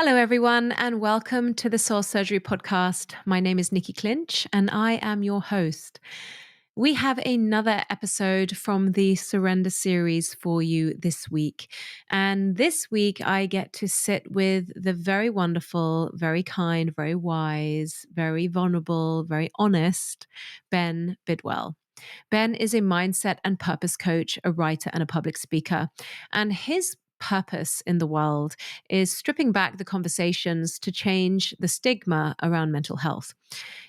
Hello, everyone, and welcome to the Soul Surgery Podcast. My name is Nikki Clinch, and I am your host. We have another episode from the Surrender series for you this week. And this week, I get to sit with the very wonderful, very kind, very wise, very vulnerable, very honest Ben Bidwell. Ben is a mindset and purpose coach, a writer, and a public speaker. And his purpose in the world is stripping back the conversations to change the stigma around mental health.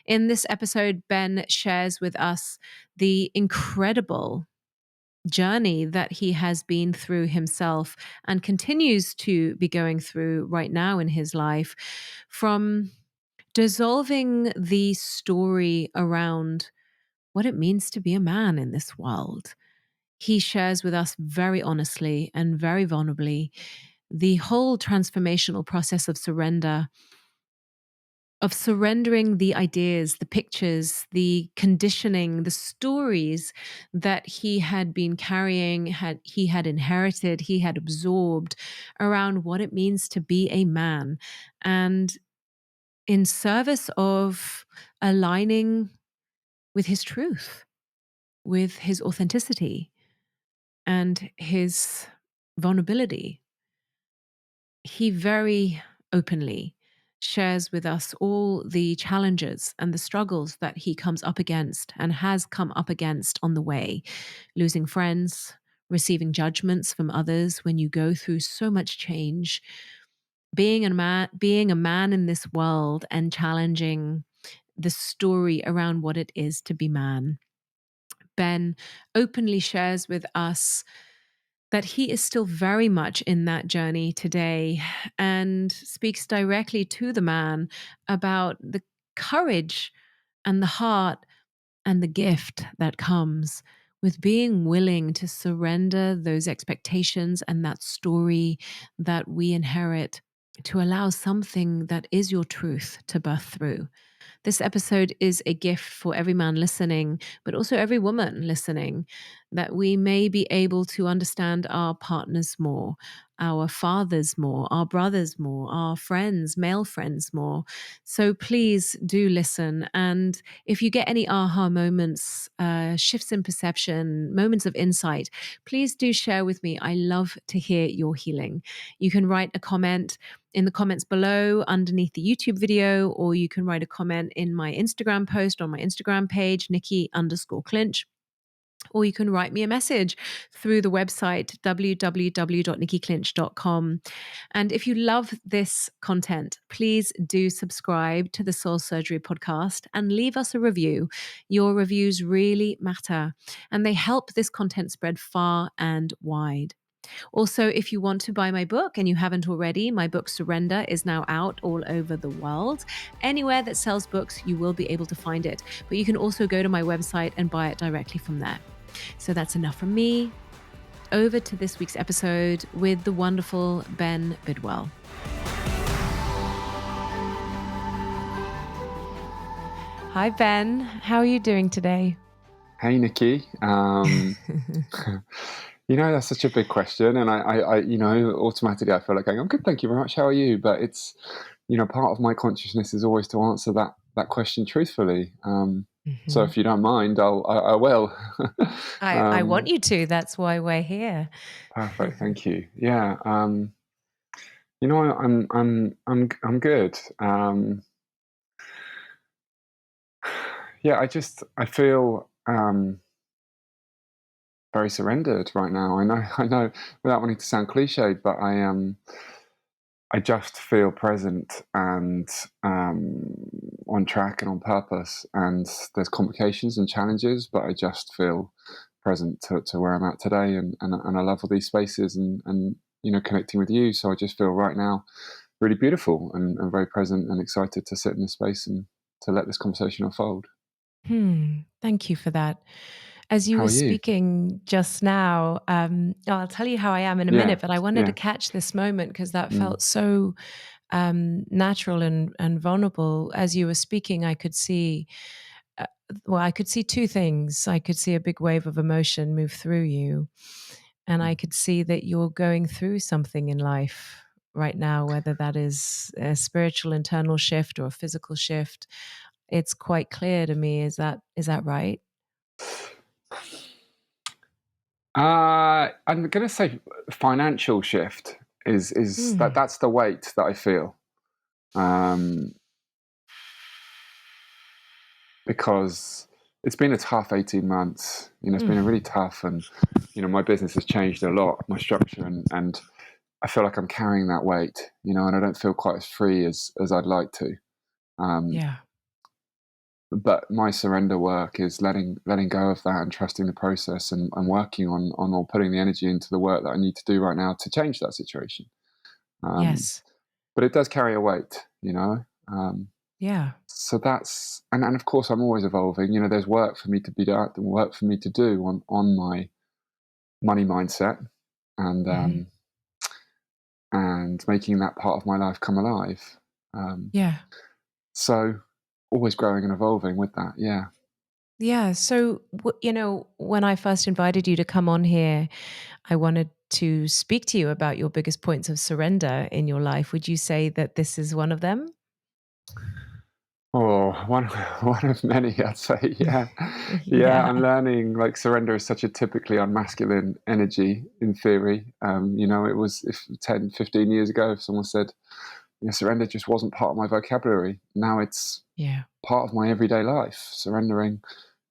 In this episode, Ben shares with us the incredible journey that he has been through himself and continues to be going through right now in his life, from dissolving the story around what it means to be a man in this world. He shares with us very honestly and very vulnerably the whole transformational process of surrendering the ideas, the pictures, the conditioning, the stories that he had been carrying, he had inherited, he had absorbed around what it means to be a man. And in service of aligning with his truth, with his authenticity, and his vulnerability, he very openly shares with us all the challenges and the struggles that he comes up against and has come up against on the way. Losing friends, receiving judgments from others when you go through so much change, being a man in this world and challenging the story around what it is to be man. Ben openly shares with us that he is still very much in that journey today and speaks directly to the man about the courage and the heart and the gift that comes with being willing to surrender those expectations and that story that we inherit to allow something that is your truth to birth through. This episode is a gift for every man listening, but also every woman listening, that we may be able to understand our partners more, our fathers more, our brothers more, our friends, male friends more. So please do listen. And if you get any aha moments, shifts in perception, moments of insight, please do share with me. I love to hear your healing. You can write a comment in the comments below underneath the YouTube video, or you can write a comment in my Instagram post on my Instagram page, Nikki_Clinch. Or you can write me a message through the website, www.nikkiclinch.com. And if you love this content, please do subscribe to the Soul Surgery Podcast and leave us a review. Your reviews really matter, and they help this content spread far and wide. Also, if you want to buy my book and you haven't already, my book Surrender is now out all over the world. Anywhere that sells books, you will be able to find it. But you can also go to my website and buy it directly from there. So that's enough from me. Over to this week's episode with the wonderful Ben Bidwell. Hi, Ben. How are you doing today? Hey, Nikki. That's such a big question, and I automatically I feel like going, I'm good, thank you very much. How are you? But it's, part of my consciousness is always to answer that question truthfully. So if you don't mind, I will. I want you to. That's why we're here. Perfect, thank you. Yeah. I'm good. Yeah, I feel very surrendered right now. I know, without wanting to sound cliched, but I just feel present and on track and on purpose. And there's complications and challenges, but I just feel present to where I'm at today. And I love all these spaces and connecting with you. So I just feel right now really beautiful and very present and excited to sit in this space and to let this conversation unfold. Thank you for that. As you How were are you? speaking just now, I'll tell you how I am in a minute, but I wanted to catch this moment because that felt so natural and vulnerable. As you were speaking, I could see, I could see two things. I could see a big wave of emotion move through you, and I could see that you're going through something in life right now, whether that is a spiritual internal shift or a physical shift. It's quite clear to me. Is that right? I'm going to say financial shift is Mm, that's the weight that I feel, um, because it's been a tough 18 months. It's been a really mm, tough, and my business has changed a lot, my structure, and I feel like I'm carrying that weight, and I don't feel quite as free as I'd like to. Um, yeah. but my surrender work is letting go of that and trusting the process, and working on or putting the energy into the work that I need to do right now to change that situation. Um, Yes. but it does carry a weight. Yeah. So and of course I'm always evolving. There's work for me to be done, work for me to do on my money mindset, and Hmm. making that part of my life come alive. Um, Yeah. so always growing and evolving with that. Yeah. Yeah. So, when I first invited you to come on here, I wanted to speak to you about your biggest points of surrender in your life. Would you say that this is one of them? Oh, one one of many, I'd say. Yeah, yeah. Yeah. I'm learning like surrender is such a typically unmasculine energy in theory. It was if 10, 15 years ago, if someone said, surrender just wasn't part of my vocabulary. Now it's Yeah. part of my everyday life. Surrendering,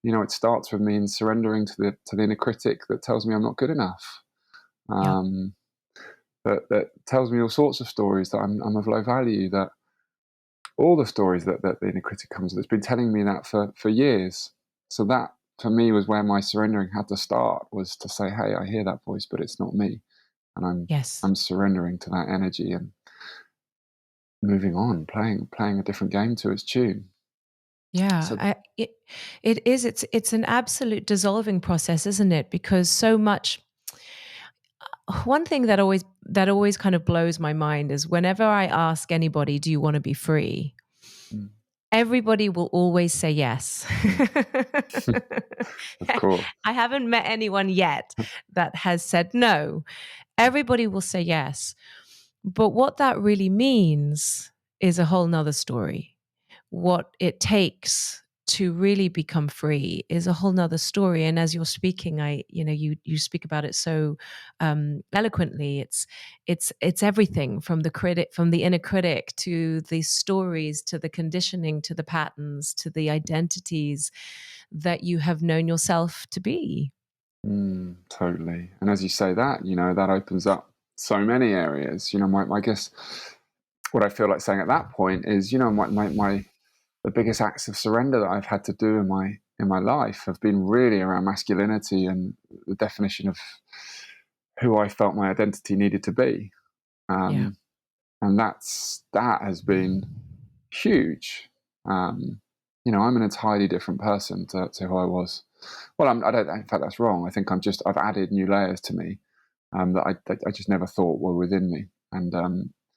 it starts with me in surrendering to the inner critic that tells me I'm not good enough. Yep. Um, that tells me all sorts of stories that I'm of low value. That all the stories that the inner critic comes with. It's been telling me that for years. So that for me was where my surrendering had to start, was to say, hey, I hear that voice, but it's not me. And I'm Yes. I'm surrendering to that energy and moving on, playing a different game to its tune. Yeah. So It is. It's an absolute dissolving process, isn't it? Because so much. One thing that always kind of blows my mind is whenever I ask anybody, "Do you want to be free?" mm, Everybody will always say yes. mm, of course. I haven't met anyone yet that has said no. Everybody will say yes. But what that really means is a whole nother story. What it takes to really become free is a whole nother story. And as you're speaking, you speak about it so eloquently. It's everything from the inner critic, to the stories, to the conditioning, to the patterns, to the identities that you have known yourself to be. Totally. And as you say that, that opens up so many areas. I guess what I feel like saying at that point is, my the biggest acts of surrender that I've had to do in my life have been really around masculinity and the definition of who I felt my identity needed to be. Yeah. Um, and that has been huge. Um, I'm an entirely different person to who I was. Well, I don't. In fact, that's wrong. I think I've added new layers to me, that I just never thought were within me. But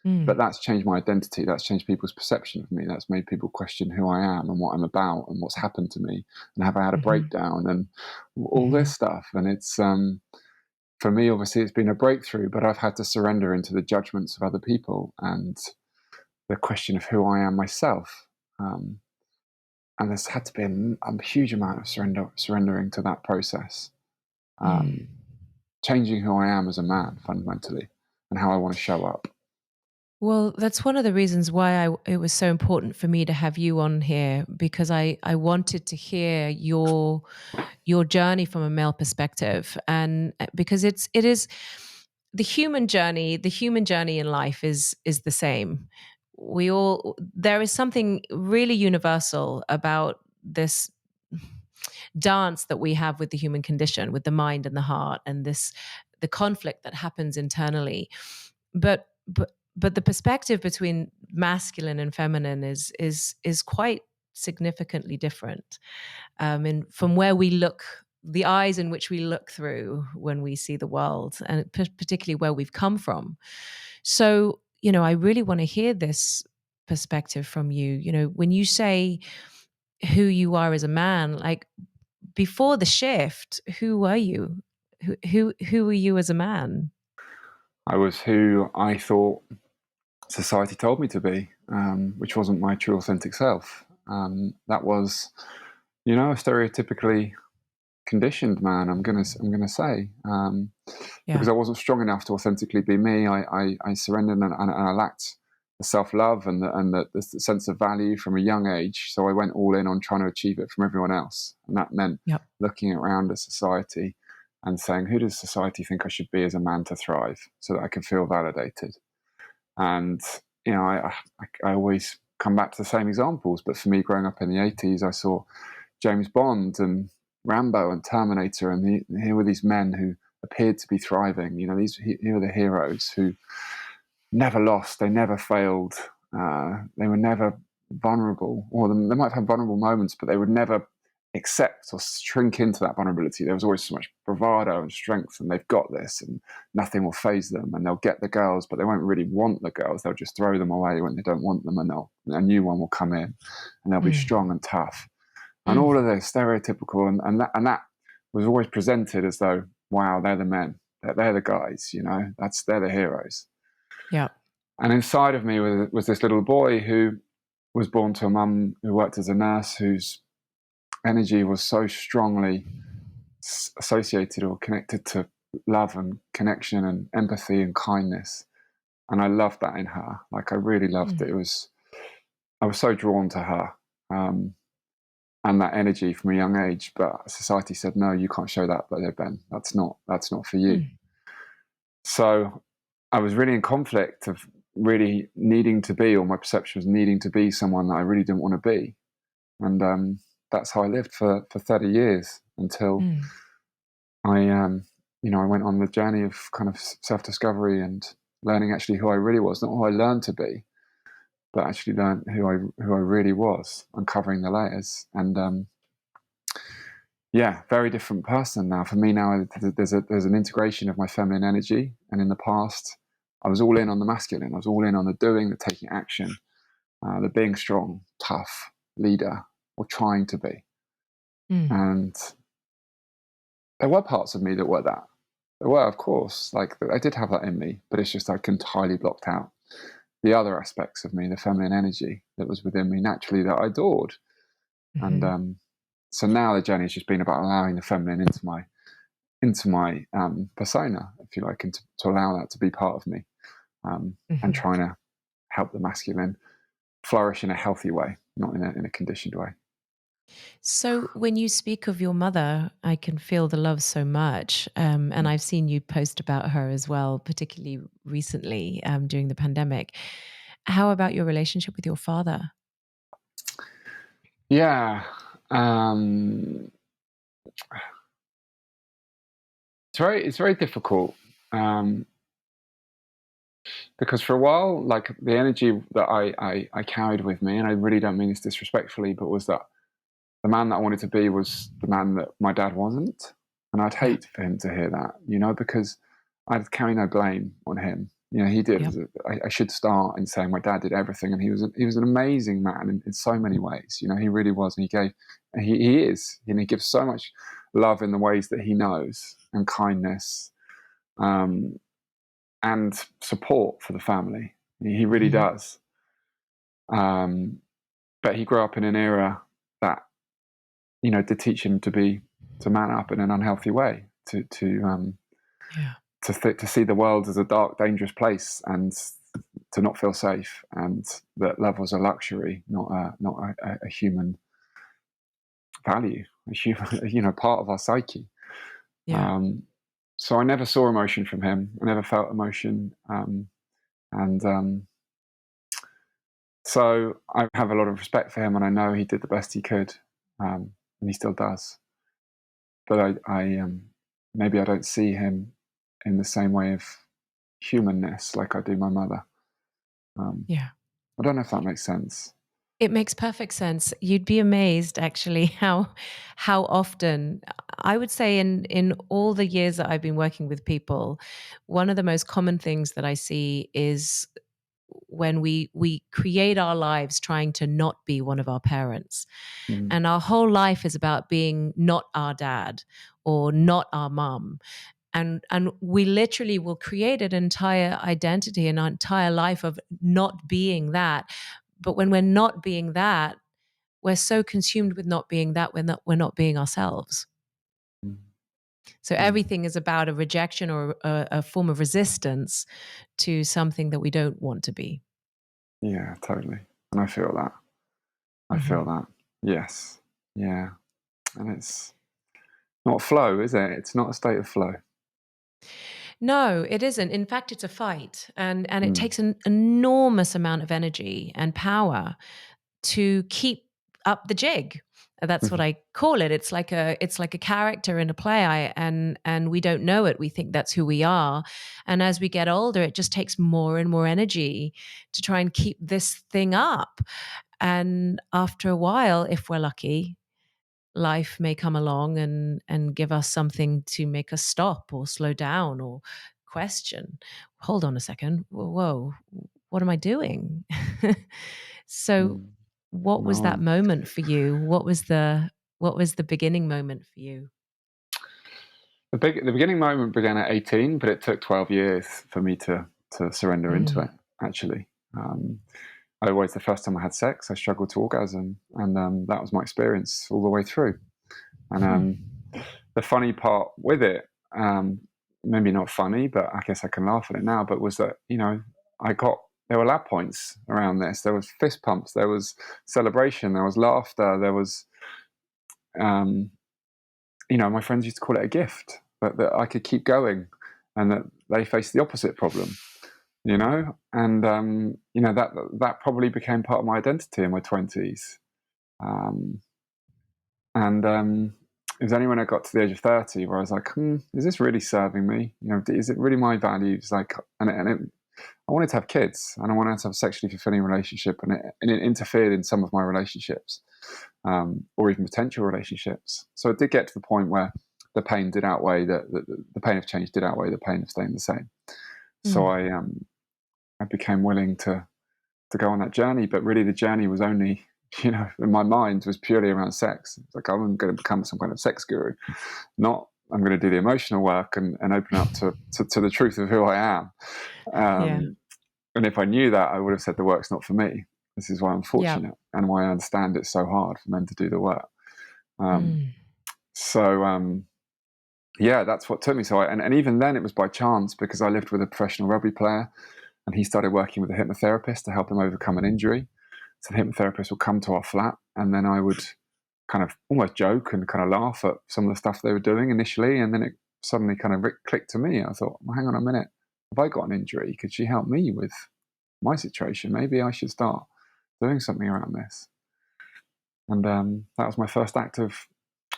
Mm. that's changed my identity. That's changed people's perception of me. That's made people question who I am and what I'm about and what's happened to me and have I had a Hmm. breakdown and all Hmm. this stuff. And it's for me, obviously, it's been a breakthrough. But I've had to surrender into the judgments of other people and the question of who I am myself. Um, and there's had to be a huge amount of surrendering to that process, um, Mm. changing who I am as a man fundamentally and how I want to show up. Well, that's one of the reasons why it was so important for me to have you on here, because I wanted to hear your journey from a male perspective, and because it is the human journey in life is the same. There is something really universal about this dance that we have with the human condition, with the mind and the heart, and the conflict that happens internally. But the perspective between masculine and feminine is quite significantly different, and from where we look, the eyes in which we look through when we see the world, and particularly where we've come from. So, I really want to hear this perspective from you. When you say who you are as a man, like before the shift, who were you? Who were you as a man? I was who I thought. society told me to be, which wasn't my true authentic self. That was, a stereotypically conditioned man. I'm gonna say, because Yeah. I wasn't strong enough to authentically be me. I surrendered, and I lacked the self love and the sense of value from a young age. So I went all in on trying to achieve it from everyone else, and that meant Yep. looking around at society and saying, who does society think I should be as a man to thrive, so that I can feel validated. And I always come back to the same examples. But for me, growing up in the '80s, I saw James Bond and Rambo and Terminator, and here were these men who appeared to be thriving. Here were the heroes who never lost, they never failed, they were never vulnerable. Or they might have had vulnerable moments, but they would never accept or shrink into that vulnerability. There was always so much bravado and strength, and they've got this, and nothing will phase them, and they'll get the girls, but they won't really want the girls. They'll just throw them away when they don't want them, and a new one will come in, and they'll be Mm. strong and tough. And Mm. all of this stereotypical, and that was always presented as though, wow, they're the men, they're the guys, they're the heroes. Yep. And inside of me was this little boy who was born to a mum who worked as a nurse, whose energy was so strongly associated or connected to love and connection and empathy and kindness. And I loved that in her. Like, I really loved Mm. it. I was so drawn to her. And that energy from a young age, but society said, no, you can't show that, but Ben, that's not for you. Mm. So I was really in conflict of really needing to be, or my perception was needing to be someone that I really didn't want to be. And that's how I lived for 30 years until Mm. I went on the journey of kind of self-discovery and learning actually who I really was, not who I learned to be, but actually learned who I really was, uncovering the layers. And yeah, very different person now. For me now, there's an integration of my feminine energy, and in the past, I was all in on the masculine. I was all in on the doing, the taking action, the being strong, tough leader, or trying to be. Mm. And there were parts of me that were that. There were, of course, like I did have that in me, but it's just I'd entirely blocked out the other aspects of me, the feminine energy that was within me naturally that I adored. And Mhm. so now the journey has just been about allowing the feminine into my persona, if you like, and to allow that to be part of me, and Mhm. trying to help the masculine flourish in a healthy way, not in a conditioned way. So when you speak of your mother, I can feel the love so much. And I've seen you post about her as well, particularly recently during the pandemic. How about your relationship with your father? Yeah, um, it's very difficult, um, because for a while, like the energy that I carried with me, and I really don't mean this disrespectfully, but was that the man that I wanted to be was the man that my dad wasn't. And I'd Yeah. hate for him to hear that, because I'd carry no blame on him. He did. Yep. I should start in saying my dad did everything, and he was an amazing man in so many ways. He really was, and he is, he gives so much love in the ways that he knows, and kindness, um, and support for the family. He really Mhm. does. Um, but he grew up in an era that did teach him to man up in an unhealthy way, Yeah. to see the world as a dark, dangerous place, and to not feel safe, and that love was a luxury, not a human value, a human part of our psyche. Yeah. Um, so I never saw emotion from him. I never felt emotion, and so I have a lot of respect for him, and I know he did the best he could, and he still does. But maybe I don't see him in the same way of humanness like I do my mother. Um, Yeah. I don't know if that makes sense. It makes perfect sense. You'd be amazed actually how often I would say in all the years that I've been working with people, one of the most common things that I see is when we create our lives trying to not be one of our parents. Mm, And our whole life is about being not our dad or not our mum. And we literally will create an entire identity, an entire life of not being that. But when we're not being that, we're so consumed with not being that, we're not being ourselves. Mm. So Mm. everything is about a rejection or a form of resistance to something that we don't want to be. Yeah, totally. And I feel that. I feel Mhm. that. Yes. Yeah. And it's not flow, is it? It's not a state of flow. No, it isn't. In fact, it's a fight, and it Mm. takes an enormous amount of energy and power to keep up the jig. That's what Mhm. I call it. It's like a character in a play, and we don't know it. We think that's who we are, and as we get older, it just takes more and more energy to try and keep this thing up. And after a while, if we're lucky, life may come along and give us something to make us stop or slow down or question. Hold on a second. Whoa, what am I doing? So Mm. what was that No. moment for you? What was the beginning moment for you? The beginning moment began at 18, but it took 12 years for me to surrender into Mm. it, actually. Um, Otherwise, the first time I had sex, I struggled to orgasm, and that was my experience all the way through. And Hmm. the funny part with it, um, maybe not funny, but I guess I can laugh at it now, but was that, I got, there were lab points around this. There was fist pumps, there was celebration, there was laughter, there was, um, my friends used to call it a gift, that I could keep going, and that they faced the opposite problem. And that probably became part of my identity in my 20s. Um, and It was only when I got to the age of 30 where I was like, is this really serving me? Is it really my values? Like, I wanted to have kids, and I wanted to have a sexually fulfilling relationship, and it interfered in some of my relationships, or even potential relationships. So it did get to the point where the pain did outweigh the pain of change did outweigh the pain of staying the same. So Mm. I became willing to go on that journey, but really the journey was only, in my mind, was purely around sex. It's like, I'm going to become some kind of sex guru, not I'm going to do the emotional work and open up to the truth of who I am. Yeah. And if I knew that, I would have said the work's not for me. This is why I'm Yeah. fortunate, and why I understand it's so hard for men to do the work. Um, Mm. so yeah, that's what took me. And even then it was by chance, because I lived with a professional rugby player, and he started working with a hypnotherapist to help him overcome an injury. So the hypnotherapist would come to our flat, and then I would kind of almost joke and kind of laugh at some of the stuff they were doing initially. And then it suddenly kind of clicked to me. I thought, well, hang on a minute. Have I got an injury? Could she help me with my situation? Maybe I should start doing something around this. And that was my first act of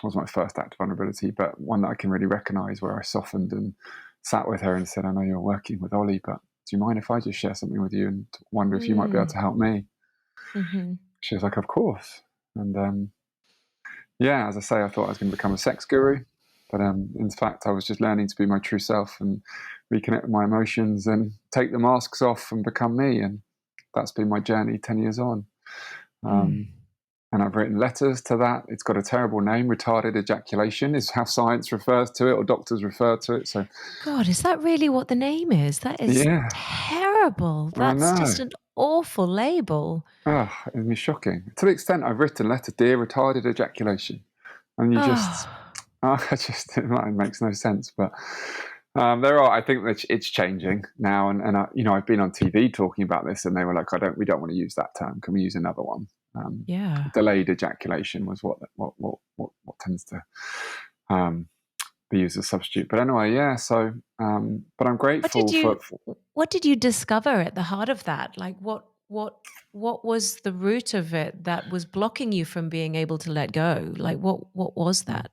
vulnerability, but one that I can really recognize, where I softened and sat with her and said, I know you're working with Ollie, but do you mind if I just share something with you and wonder if you might be able Mm. to help me? Mhm. She was like, of course. And yeah, as I say, I thought I was going to become a sex guru, but in fact, I was just learning to be my true self and reconnect with my emotions and take the masks off and become me. And that's been my journey 10 years on. Um, Mm. and I've written letters to that. It's got a terrible name. Retarded ejaculation is how science refers to it, or doctors refer to it. So, God, is that really what the name is? That is yeah, terrible. I That's know. just an awful label. Oh, it's shocking. To the extent I've written a letter, dear retarded ejaculation. And you just, Oh, it makes no sense. But I think that it's changing now. And I've been on TV talking about this, and they were like, we don't want to use that term. Can we use another one? yeah. Delayed ejaculation was what tends to um, be used as a substitute. But anyway, yeah. So, but I'm What did grateful you for. what did you discover at the heart of that? Like what was the root of it that was blocking you from being able to let go? Like what was that?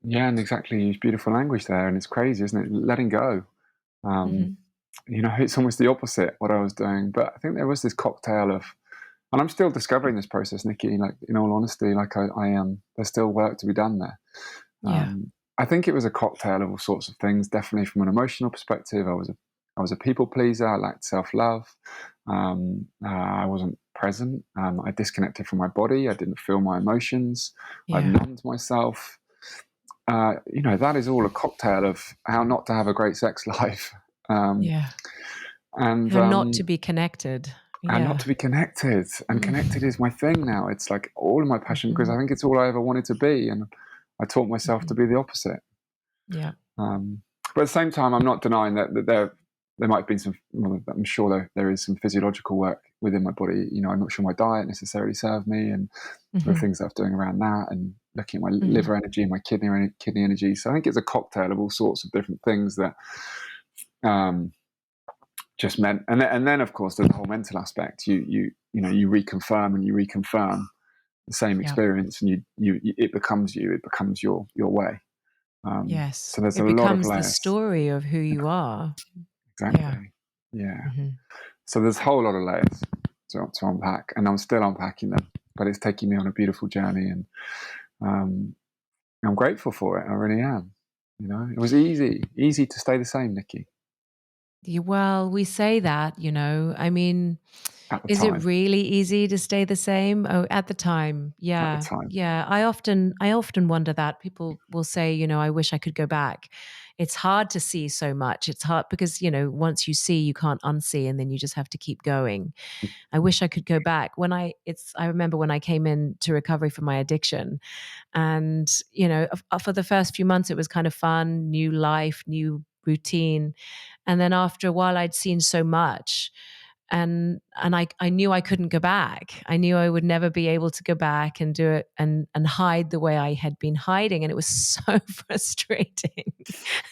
Yeah, and exactly, you use beautiful language there, and it's crazy, isn't it? Letting go. Um, Mhm. it's almost the opposite what I was doing. But I think there was this cocktail of, and I'm still discovering this process, Nikki. Like, in all honesty, like I am. There's still work to be done there. Yeah. I think it was a cocktail of all sorts of things. Definitely from an emotional perspective, I was a people pleaser. I lacked self love. I wasn't present. I disconnected from my body. I didn't feel my emotions. I've Yeah. numbed myself. that is all a cocktail of how not to have a great sex life. um, Yeah. and How not to be connected. and not Yeah. to be connected. And connected Mm. is my thing now. It's like all of my passion, because Hmm. I think it's all I ever wanted to be, and I taught myself to Hmm. be the opposite. Yeah. Um, but at the same time, I'm not denying that there might be some. Well, I'm sure there is some physiological work within my body. I'm not sure my diet necessarily served me, and the Hmm. things that I was doing around that, and looking at my Hmm. liver energy and my kidney energy. So I think it's a cocktail of all sorts of different things that um, just meant. And then of course there's the whole mental aspect. You reconfirm and you reconfirm the same Yeah. experience, and it becomes you. It becomes your way. Yes. So there's It a lot of becomes the layers. story of who you are. Yeah. Exactly. Yeah. Hmm. So there's a whole lot of layers to unpack, and I'm still unpacking them. But it's taking me on a beautiful journey, and um, I'm grateful for it. I really am. It was easy to stay the same, Nikki, Well, we say that, I mean, at the is it time. really easy to stay the same? Oh, at the time. At the Yeah. time. Yeah. I often wonder that. People will say, I wish I could go back. It's hard to see so much. It's hard because, once you see, you can't unsee, and then you just have to keep going. I wish I could go back. I remember when I came into recovery from my addiction, and, for the first few months, it was kind of fun, new life, new routine. And then after a while, I'd seen so much, and I knew I couldn't go back. I knew I would never be able to go back and do it and hide the way I had been hiding. And it was so frustrating.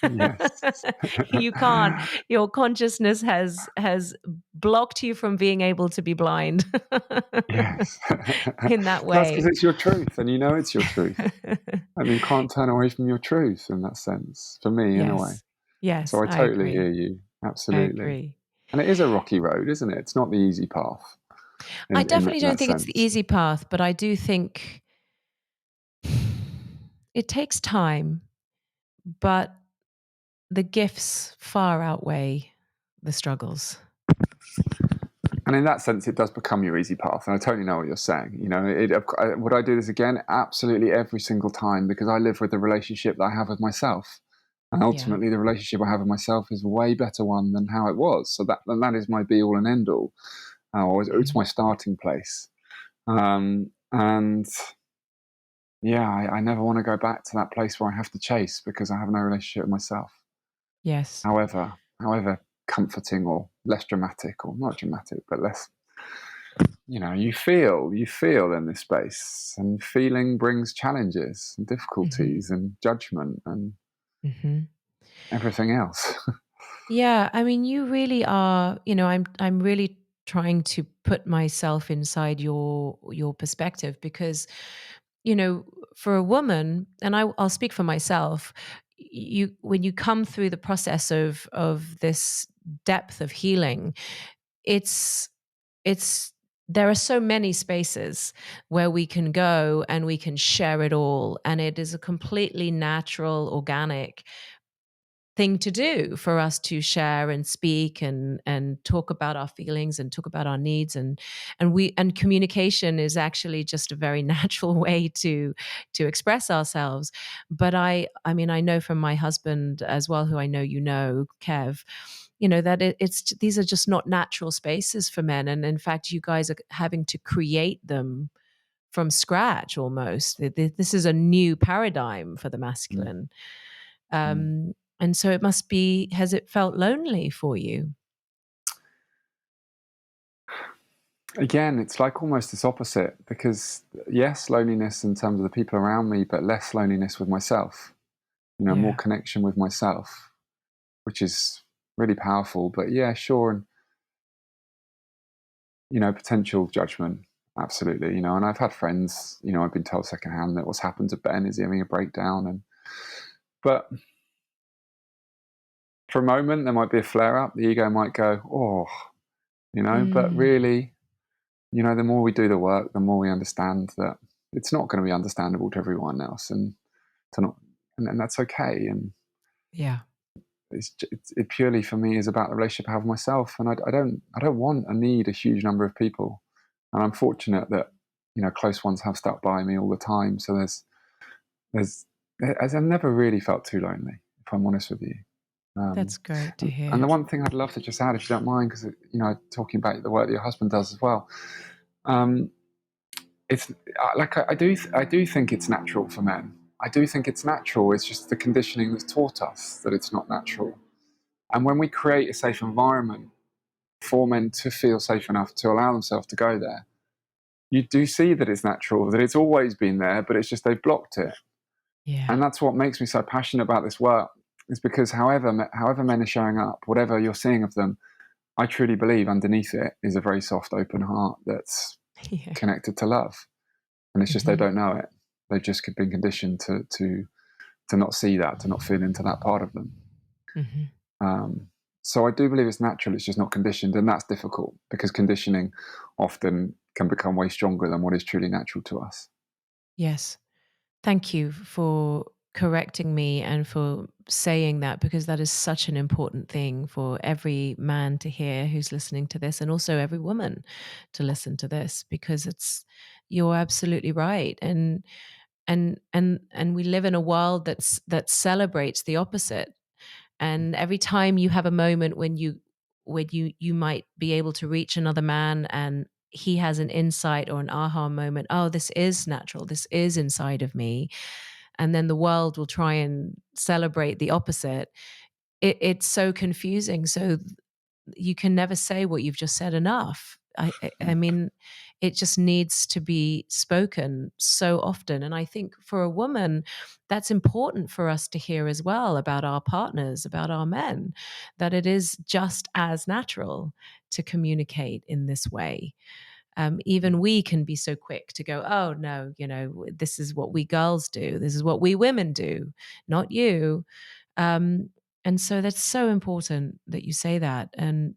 Yes. You can't. Your consciousness has blocked you from being able to be blind Yes. in that That's because way. it's your truth, and it's your truth. And you can't turn away from your truth in that sense, for me, anyway. Yes. Yes, So I I totally hear agree. you. I Absolutely. agree. And it is a rocky road, isn't it? It's not the easy path I in definitely don't that think it's the sense. easy path, but I do think it takes time, but the gifts far outweigh the struggles. And in that sense, it does become your easy path. And I totally know what you're saying. Would I do this again? Absolutely, every single time, because I live with the relationship that I have with myself. And Yeah. ultimately, the relationship I have with myself is a way better one than how it was. So that is my be all and end all. It's Mhm. my starting place. And yeah, I never want to go back to that place where I have to chase because I have no relationship with myself. Yes. However comforting or less dramatic, or not dramatic, but less, you feel in this space, and feeling brings challenges and Mhm. difficulties and judgment and Mhm. everything else. Yeah, I mean, you really are, I'm really trying to put myself inside your perspective because, you know, for a woman, and I'll speak for myself, you when you come through the process of this depth of healing, it's it's there are so many spaces where we can go and we can share it all, and it is a completely natural, organic thing to do for us to share and speak and talk about our feelings and talk about our needs, and communication is actually just a very natural way to express ourselves. But I mean, I know from my husband as well, who I know, Kev, that it's these are just not natural spaces for men, and in fact you guys are having to create them from scratch almost. This is a new paradigm for the Mm, masculine. mm. And so has it felt lonely for you? Again, it's like almost this opposite, because yes, loneliness in terms of the people around me, but less loneliness with myself. More Yeah. connection with myself, which is really powerful. But yeah, sure, and potential judgment, absolutely. And I've had friends, I've been told secondhand that what's happened to Ben is having a breakdown, but for a moment there might be a flare up. The ego might go, oh, but Mm, really, the more we do the work, the more we understand that it's not going to be understandable to everyone else, and to not, and that's okay. And yeah. it purely for me is about the relationship I have with myself, and I don't want and need a huge number of people, and I'm fortunate that close ones have stuck by me all the time. So there's I've never really felt too lonely, if I'm honest with you. That's great to And hear. the one thing I'd love to just add, if you don't mind, because talking about the work that your husband does as well, um, it's like I do think it's natural for men. I do think it's natural. It's just the conditioning that's taught us that it's not natural. And when we create a safe environment for men to feel safe enough to allow themselves to go there, you do see that it's natural, that it's always been there, but it's just they've blocked it. Yeah. And that's what makes me so passionate about this work, is because however men are showing up, whatever you're seeing of them, I truly believe underneath it is a very soft, open heart that's Yeah. connected to love. And it's just they Hmm. don't know it. They've just been conditioned to not see that, to not feel into that part of them. Hmm. Um, so I do believe it's natural. It's just not conditioned, and that's difficult because conditioning often can become way stronger than what is truly natural to us. Yes. Thank you for correcting me and for saying that, because that is such an important thing for every man to hear who's listening to this, and also every woman to listen to this, because you're absolutely right. And we live in a world that celebrates the opposite. And every time you have a moment when you might be able to reach another man and he has an insight or an aha moment, oh, this is natural, this is inside of me, and then the world will try and celebrate the opposite. It's so confusing. So you can never say what you've just said enough. I mean, it just needs to be spoken so often. And I think for a woman, that's important for us to hear as well, about our partners, about our men, that it is just as natural to communicate in this way. Even we can be so quick to go, oh, no, this is what we girls do. This is what we women do, not you. Um, and so that's so important that you say that. And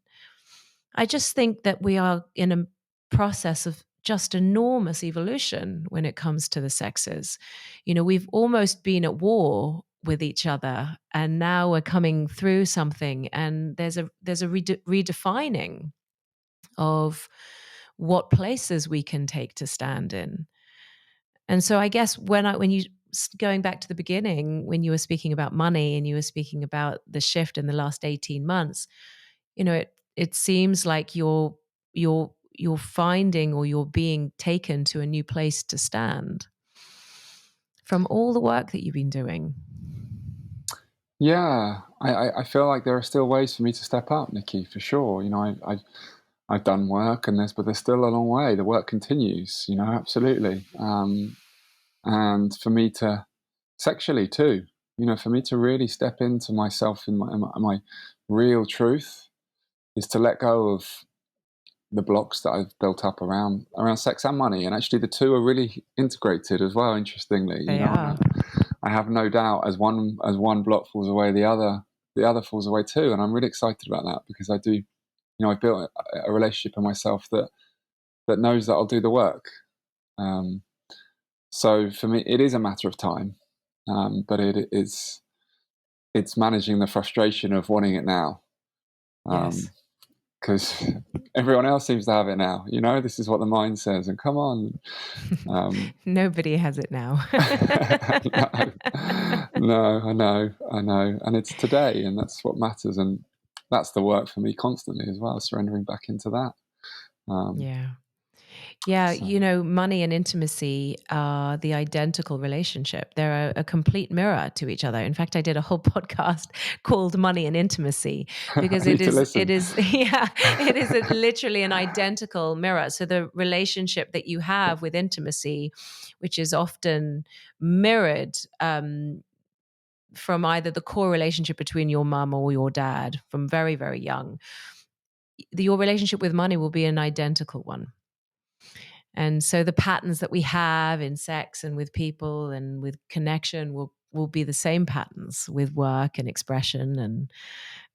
I just think that we are in a process of just enormous evolution when it comes to the sexes. We've almost been at war with each other, and now we're coming through something, and there's a redefining of what places we can take to stand in. And so I guess when you going back to the beginning, when you were speaking about money and you were speaking about the shift in the last 18 months, it seems like you're finding, or you're being taken to a new place to stand from all the work that you've been doing. Yeah, I feel like there are still ways for me to step up, Nikki, for sure. I've done work, but there's still a long way. The work continues, absolutely. And for me to sexually too, for me to really step into myself in my real truth is to let go of the blocks that I've built up around sex and money. And actually, the two are really integrated as well. Interestingly, They and are. I have no doubt as one block falls away, the other falls away too. And I'm really excited about that because I do, I've built a relationship in myself that knows that I'll do the work. Um, so for me, it is a matter of time, but it's managing the frustration of wanting it now. Yes. Because everyone else seems to have it now. This is what the mind says, and come on. Nobody has it now. No, I know, and it's today, and that's what matters, and that's the work for me constantly as well, surrendering back into that. Yeah. Yeah, So money and intimacy are the identical relationship. They're a complete mirror to each other. In fact, I did a whole podcast called Money and Intimacy, because I it need to is listen. it is yeah, it is literally an identical mirror. So the relationship that you have with intimacy, which is often mirrored from either the core relationship between your mum or your dad from very, very young, your relationship with money will be an identical one. And so the patterns that we have in sex and with people and with connection will be the same patterns with work and expression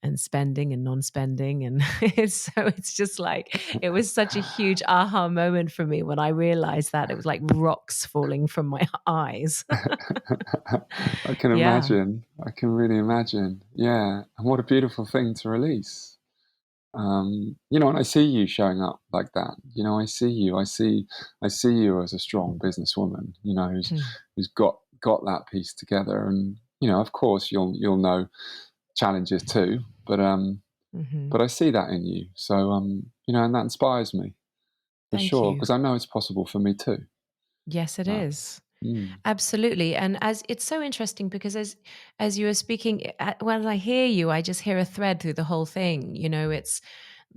and spending and non-spending. And it's just like, it was such a huge aha moment for me when I realized that. It was like rocks falling from my eyes. I can Yeah. imagine. I can really imagine. Yeah, and what a beautiful thing to release. And I see you showing up like that. I see you. I see you as a strong businesswoman. Who's Hmm. who's got got that piece together. And of course, you'll know challenges too, but Hmm. I see that in you. So and that inspires me for Thank sure, you. because I know it's possible for me too. Yes, it Uh, is. mm, Absolutely. And as it's so interesting because as you were speaking, when I hear you, I just hear a thread through the whole thing. It's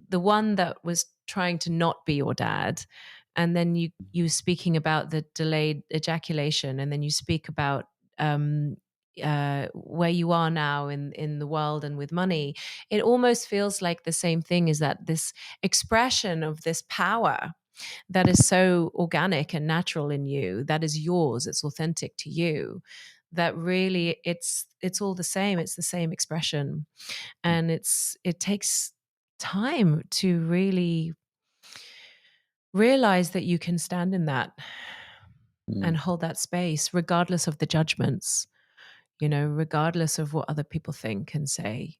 the one that was trying to not be your dad, and then you speaking about the delayed ejaculation, and then you speak about um where you are now in the world and with money. It almost feels like the same thing, is that this expression of this power that is so organic and natural in you, that is yours, it's authentic to you, that really it's all the same, it's the same expression. And it takes time to really realize that you can stand in that mm, and hold that space regardless of the judgments, regardless of what other people think and say,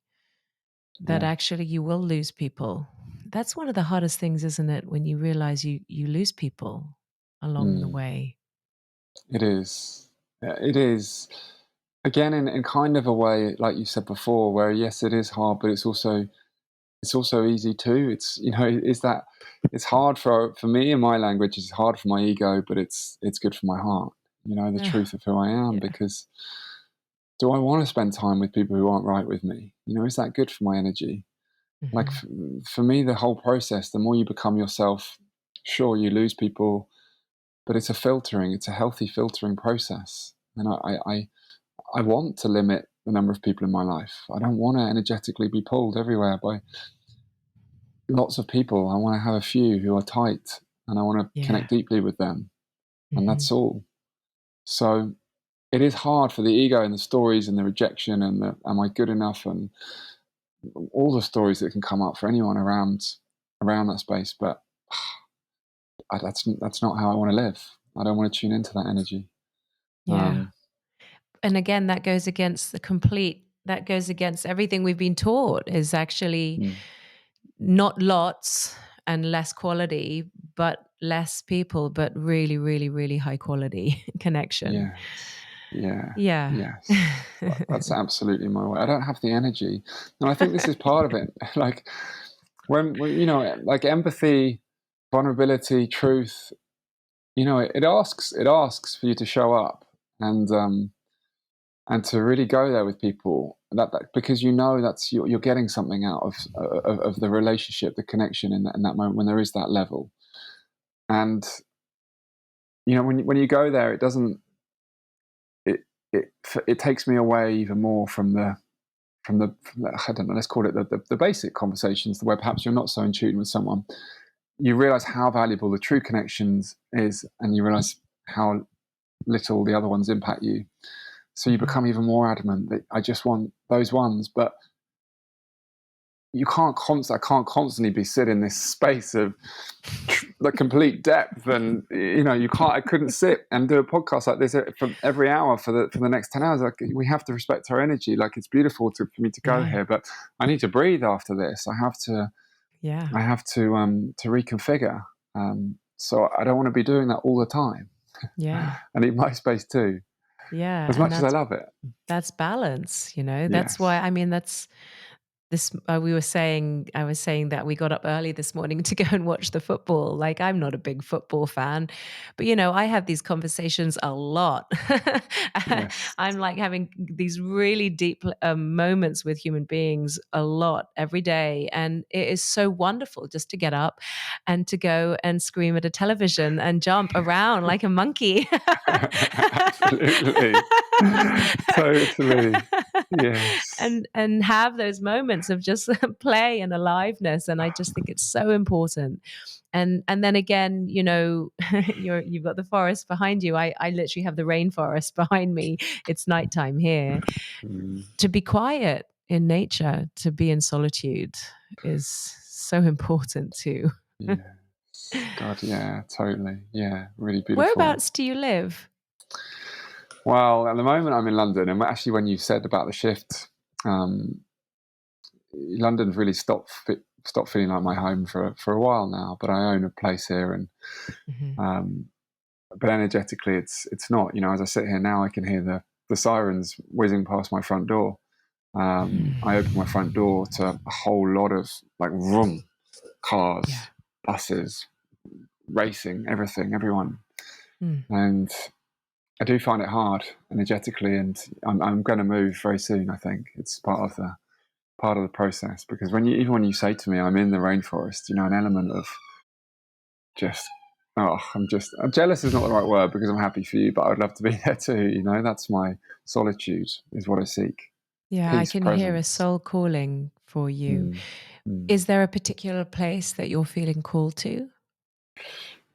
that yeah, actually you will lose people. That's one of the hardest things, isn't it, when you realize you lose people along the mm, way. it is. It is. Again, in kind of a way, like you said before, where yes, it is hard, but it's also easy too. It's is that it's hard for me in my language. It's hard for my ego, but it's good for my heart. The Ah, truth of who I am, yeah. because do I want to spend time with people who aren't right with me? Is that good for my energy? Like Mhm. for me, the whole process, the more you become yourself, sure, you lose people, but it's a filtering. It's a healthy filtering process, and I want to limit the number of people in my life. I don't want to energetically be pulled everywhere by lots of people. I want to have a few who are tight, and I want to Yeah. connect deeply with them, and Mhm. that's all. So it is hard for the ego and the stories and the rejection and the am I good enough and all the stories that can come up for anyone around that space. But that's not how I want to live. I don't want to tune into that energy. Yeah. Um, And again, that goes against everything we've been taught, is actually mm, not lots and less quality, but less people, but really, really, really high quality connection. yes, yeah, Yeah. yes. That's absolutely my way. I don't have the energy, and I think this is part of it. Like when like empathy, vulnerability, truth. It asks for you to show up and to really go there with people, that because that's you're getting something out of the relationship, the connection in that moment when there is that level. And when you go there, it doesn't it it it takes me away even more from the I don't know, let's call it the basic conversations where perhaps you're not so in tune with someone. You realize how valuable the true connections is, and you realize how little the other ones impact you. So you Mhm. become even more adamant that I just want those ones. But I can't constantly be sit in this space of the complete depth, and I couldn't sit and do a podcast like this for every hour for the next 10 hours. Like, we have to respect our energy. Like, it's beautiful for me to go Yeah. here, but I need to breathe after this. Yeah. I have to reconfigure. So I don't want to be doing that all the time. Yeah. I need my space too, Yeah. as And much as I love it. that's balance, That's why, Yes. I mean, that's this I was saying that we got up early this morning to go and watch the football. Like, I'm not a big football fan, but I have these conversations a lot. Yes. I'm like having these really deep moments with human beings a lot every day, and it is so wonderful just to get up and to go and scream at a television and jump around like a monkey. Absolutely. Totally. Yes. and have those moments of just play and aliveness, and I just think it's so important. And then again, you've got the forest behind you. I literally have the rainforest behind me. It's nighttime here. Mm, To be quiet in nature, to be in solitude, is so important too. yes. God, yeah, totally. Yeah, really beautiful. Whereabouts do you live? Well, at the moment I'm in London, and actually when you said about the shift, um, London's really stopped feeling like my home for a while now. But I own a place here, and Mhm. um, but energetically, it's not. As I sit here now, I can hear the sirens whizzing past my front door. I open my front door to a whole lot of like vroom, Yeah. cars, buses, racing, everything, everyone, Mm. and I do find it hard energetically, and I'm going to move very soon. I think it's part of the process, because even when you say to me I'm in the rainforest, an element of just I'm jealous is not the right word, because I'm happy for you, but I'd love to be there too. That's my solitude, is what I seek. Yeah, I Peace, can hear a presence. soul calling for you. Mm, mm. Is there a particular place that you're feeling called to?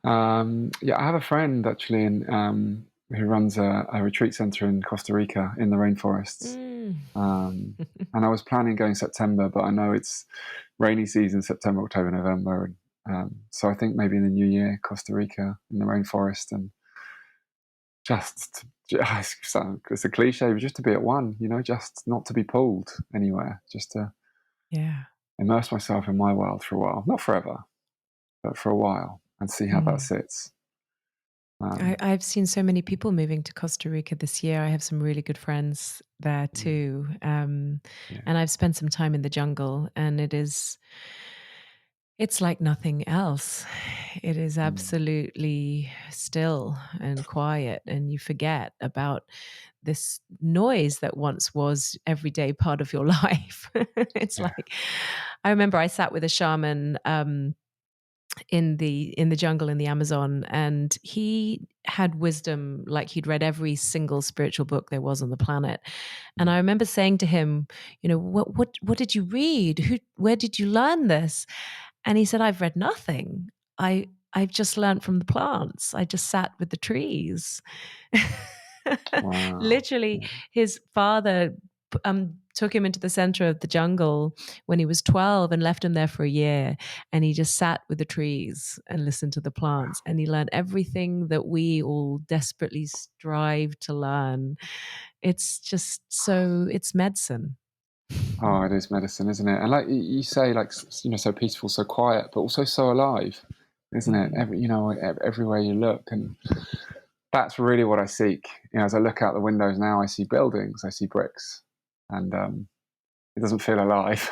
Yeah, I have a friend actually who runs a retreat center in Costa Rica in the rainforests. Mm. Um, and I was planning going September, but I know it's rainy season, September, October, November. And so I think maybe in the new year, Costa Rica in the rainforest, and it's a cliche, but just to be at one, just not to be pulled anywhere, just to Yeah. immerse myself in my world for a while, not forever, but for a while, and see how that Mm. sits. Um, I've seen so many people moving to Costa Rica this year. I have some really good friends there mm, too. yeah, And I've spent some time in the jungle, and it's like nothing else. It is mm, absolutely still and quiet, and you forget about this noise that once was everyday part of your life. It's yeah, like, I remember I sat with a shaman in the jungle in the Amazon, and he had wisdom like he'd read every single spiritual book there was on the planet. And mm, I remember saying to him, what did you read? Where did you learn this? And he said, I've read nothing. I've just learned from the plants. I just sat with the trees. wow, Literally, yeah, his father took him into the center of the jungle when he was 12 and left him there for a year. And he just sat with the trees and listened to the plants. And he learned everything that we all desperately strive to learn. It's just it's medicine. oh, it is medicine, isn't it? And like you say, like, so peaceful, so quiet, but also so alive, isn't it? Mm. Everywhere you look, and that's really what I seek. As I look out the windows now, I see buildings, I see bricks, and it doesn't feel alive.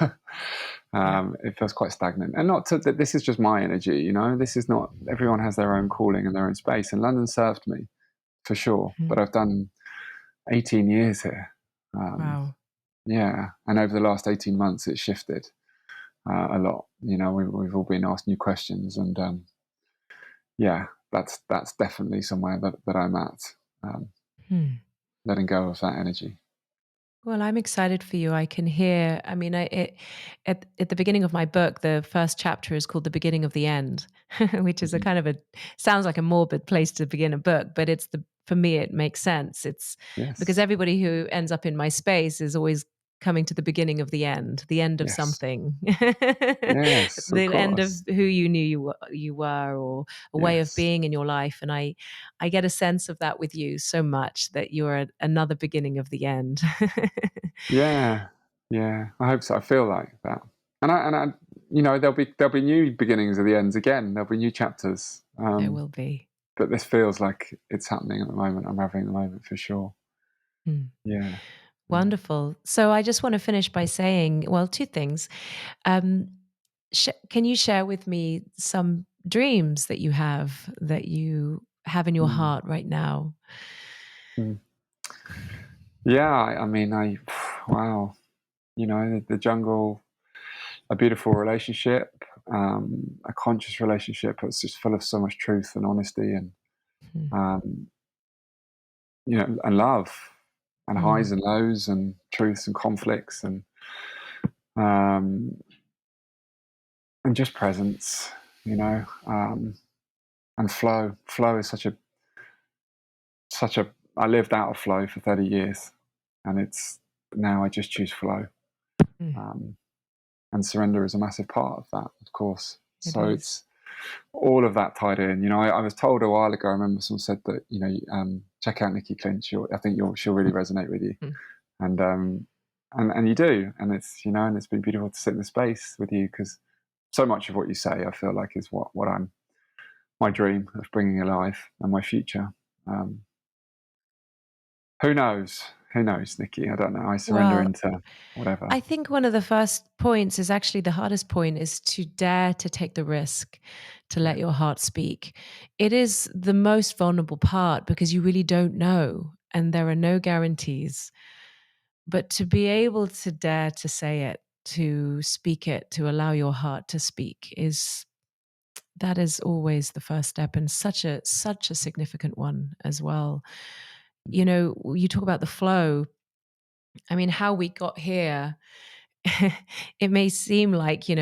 Yeah. It feels quite stagnant. And not to that, this is just my energy. This is not, everyone has their own calling and their own space. And London served me for sure, but Mhm. I've done 18 years here. Um, Wow. yeah, and over the last 18 months, it's shifted a lot. We've all been asked new questions, and yeah, that's definitely somewhere that I'm at, um, Hmm. letting go of that energy. Well, I'm excited for you. I can hear. I mean, at the beginning of my book, the first chapter is called "The Beginning of the End," which is a Hmm. kind of a sounds like a morbid place to begin a book, but for me it makes sense. It's because Yes, everybody who ends up in my space is always coming to the end of yes, something, yes, of the end of course, who you knew you were, or a way of yes. being in your life. And I get a sense of that with you so much, that you're another beginning of the end. Yeah, yeah. I hope so. I feel like that, and I, there'll be new beginnings at the ends again. There'll be new chapters. There will be. But this feels like it's happening at the moment. I'm having the moment for sure. Mm. Yeah, yeah. Wonderful. So I just want to finish by saying, well, two things. Um, can you share with me some dreams that you have in your Mm, heart right now? mm. Yeah. I mean, wow. The jungle, a beautiful relationship, a conscious relationship that's just full of so much truth and honesty, and Mm. um, and love, and highs Mm. and lows, and truths and conflicts, um, and just presence, and flow. Flow is such a. I lived out of flow for 30 years, and it's now I just choose flow. Mm. Um, and surrender is a massive part of that, of course. It So is. it's all of that tied in. I was told a while ago. I remember someone said that check out Nikki Clinch. I think she'll really resonate with you, Mm. and and you do, and it's been beautiful to sit in the space with you, because so much of what you say, I feel like, is what I'm my dream of bringing alive and my future. Um, who knows? Who knows, Nikki? I don't know. I surrender Well, into whatever. I think one of the first points is actually the hardest point is to dare to take the risk to let Yeah, your heart speak. It is the most vulnerable part because you really don't know and there are no guarantees. But to be able to dare to say it, to speak it, to allow your heart to speak is that is always the first step and such a significant one as well. You know, you talk about the flow. I mean, how we got here, it may seem like, I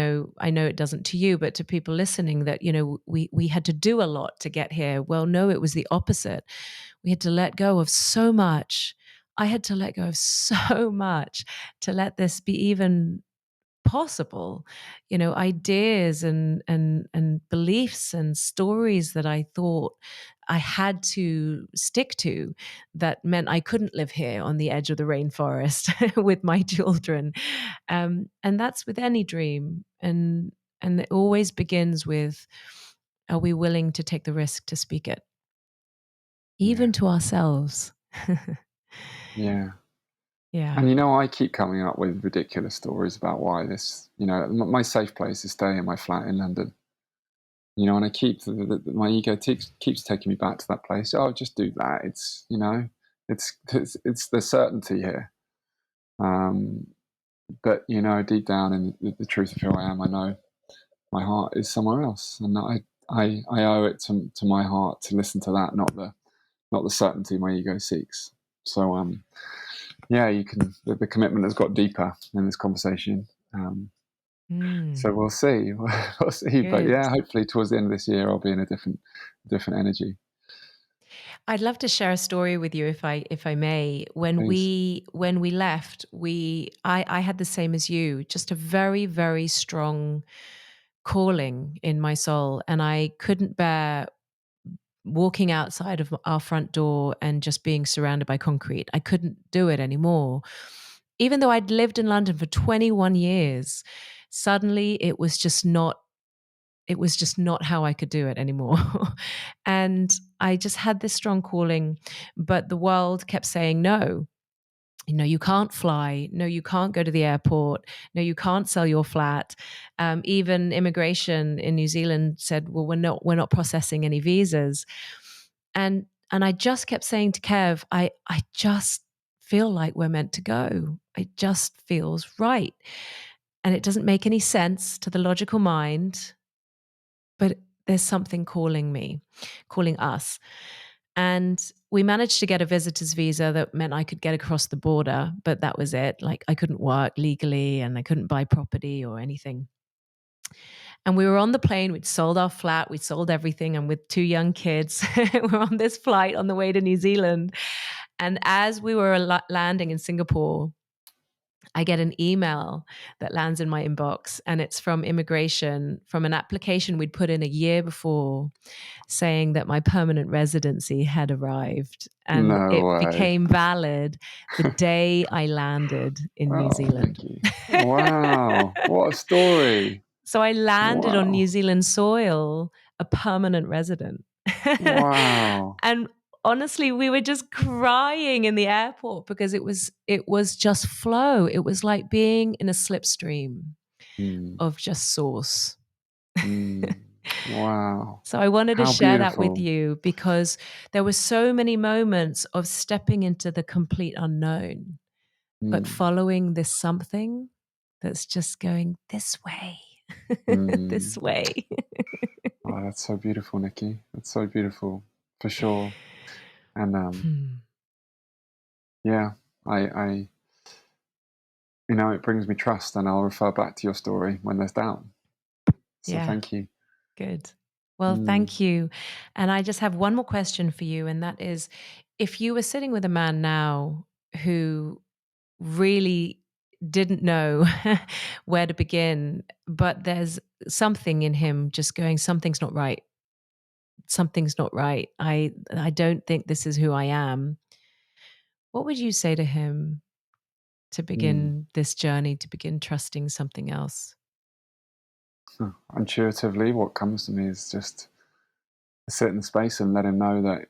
know it doesn't to you, but to people listening that, we had to do a lot to get here. Well, no, it was the opposite. We had to let go of so much. I had to let go of so much to let this be even possible, ideas and beliefs and stories that I thought I had to stick to that meant I couldn't live here on the edge of the rainforest with my children. And that's with any dream. And it always begins with, are we willing to take the risk to speak it, yeah, even to ourselves? yeah. Yeah. And I keep coming up with ridiculous stories about why this. My safe place is staying in my flat in London. And I keep my ego keeps taking me back to that place. Oh, just do that. It's the certainty here. Um, but deep down in the truth of who I am, I know my heart is somewhere else, and I owe it to my heart to listen to that, not the certainty my ego seeks. So yeah, the commitment has got deeper in this conversation. Mm, So we'll see, we'll see. But good. yeah, hopefully towards the end of this year, I'll be in a different energy. I'd love to share a story with you if I may. When Please. we left, I had the same as you, just a very, very strong calling in my soul. And I couldn't bear walking outside of our front door and just being surrounded by concrete. I couldn't do it anymore. Even though I'd lived in London for 21 years, suddenly it was just not how I could do it anymore. And I just had this strong calling, but the world kept saying no. You can't fly. No, you can't go to the airport. No, you can't sell your flat. Even immigration in New Zealand said, "Well, we're not processing any visas." And I just kept saying to Kev, I just feel like we're meant to go. It just feels right, and it doesn't make any sense to the logical mind, but there's something calling me, calling us. And we managed to get a visitor's visa that meant I could get across the border, but that was it. Like I couldn't work legally and I couldn't buy property or anything. And we were on the plane, we'd sold our flat, we'd sold everything. And with two young kids, we're on this flight on the way to New Zealand. And as we were landing in Singapore, I get an email that lands in my inbox, and it's from immigration, from an application we'd put in a year before, saying that my permanent residency had arrived and No it way. became valid the day I landed in New Oh, Zealand. Nikki. Wow. What a story. So I landed on New Wow. Zealand soil, a permanent resident. Wow. And honestly, we were just crying in the airport because it was just flow. It was like being in a slipstream Mm, of just source. mm. Wow. So I wanted to How share that with beautiful. you because there were so many moments of stepping into the complete unknown, but Mm, following this something that's just going this way, this mm. way. Oh, that's so beautiful, Nikki. That's so beautiful, for sure. And Hmm. yeah, I it brings me trust, and I'll refer back to your story when there's doubt. So Yeah, thank you. good. Well, Mm, thank you. And I just have one more question for you. And that is, if you were sitting with a man now who really didn't know where to begin, but there's something in him just going, something's not right. Something's not right. I don't think this is who I am. What would you say to him to mm. begin this journey, to begin trusting something else? Intuitively, what comes to me is just sit in the space and let him know that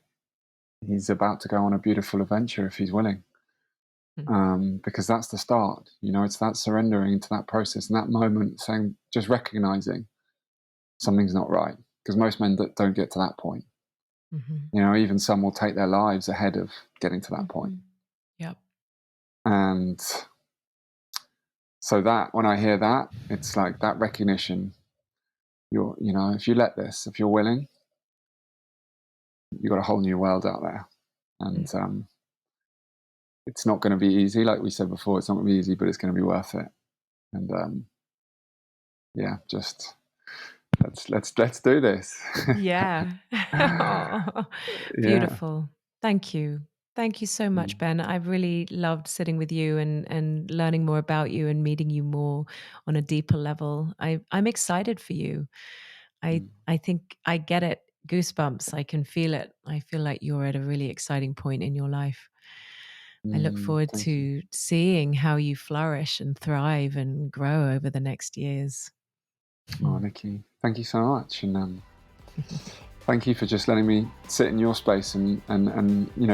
he's about to go on a beautiful adventure if he's willing. Mm. Because that's the start. It's that surrendering to that process and that moment, saying, just recognizing something's not right. Because most men don't get to that point. Mhm. Even some will take their lives ahead of getting to that point. Mhm. Yep. And so that when I hear that, it's like that recognition. If you let this, if you're willing, you've got a whole new world out there. Mm. And it's not going to be easy, like we said before. It's not going to be easy, but it's going to be worth it. And yeah, just let's do this. Yeah. Aw, Yeah. beautiful. Thank you. Thank you so much, Mm, Ben. I've really loved sitting with you and learning more about you and meeting you more on a deeper level. I'm excited for you. mm, I think I get it. Goosebumps. I can feel it. I feel like you're at a really exciting point in your life. I look forward thank you. to seeing how you flourish and thrive and grow over the next years. Oh, Nikki, thank you so much, and thank you for just letting me sit in your space and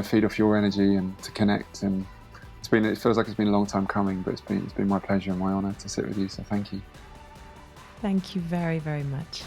feed off your energy and to connect. And it feels like it's been a long time coming, but it's been my pleasure and my honor to sit with you. So thank you. Thank you very, very much.